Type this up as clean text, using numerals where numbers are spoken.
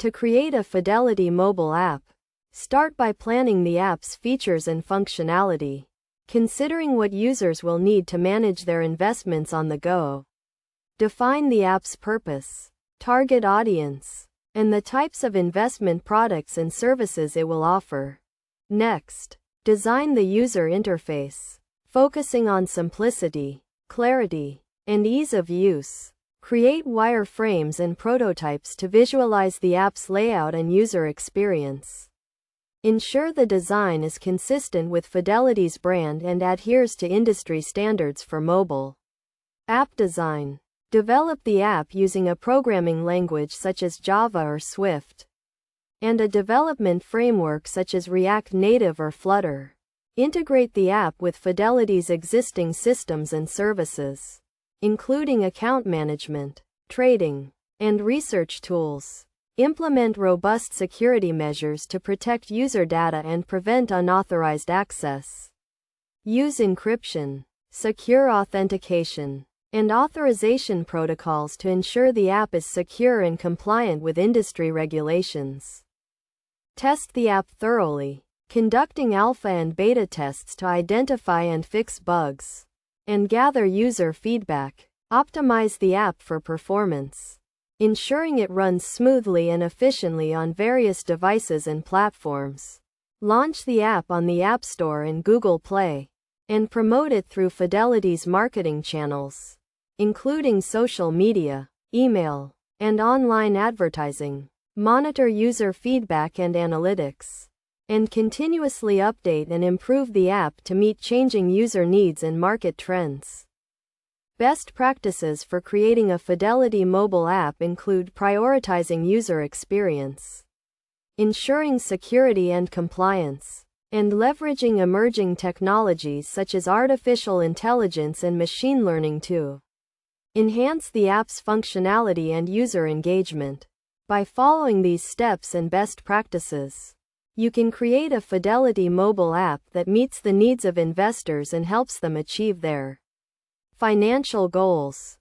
To create a Fidelity mobile app, start by planning the app's features and functionality, considering what users will need to manage their investments on the go. Define the app's purpose, target audience, and the types of investment products and services it will offer. Next, design the user interface, focusing on simplicity, clarity, and ease of use. Create wireframes and prototypes to visualize the app's layout and user experience. Ensure the design is consistent with Fidelity's brand and adheres to industry standards for mobile app design. Develop the app using a programming language such as Java or Swift, and a development framework such as React Native or Flutter. Integrate the app with Fidelity's existing systems and services, including account management, trading, and research tools. Implement robust security measures to protect user data and prevent unauthorized access. Use encryption, secure authentication, and authorization protocols to ensure the app is secure and compliant with industry regulations. Test the app thoroughly, conducting alpha and beta tests to identify and fix bugs, and gather user feedback. Optimize the app for performance, ensuring it runs smoothly and efficiently on various devices and platforms. Launch the app on the App Store and Google Play, and promote it through Fidelity's marketing channels, including social media, email, and online advertising. Monitor user feedback and analytics, and continuously update and improve the app to meet changing user needs and market trends. Best practices for creating a Fidelity mobile app include prioritizing user experience, ensuring security and compliance, and leveraging emerging technologies such as artificial intelligence and machine learning to enhance the app's functionality and user engagement. By following these steps and best practices, you can create a Fidelity mobile app that meets the needs of investors and helps them achieve their financial goals.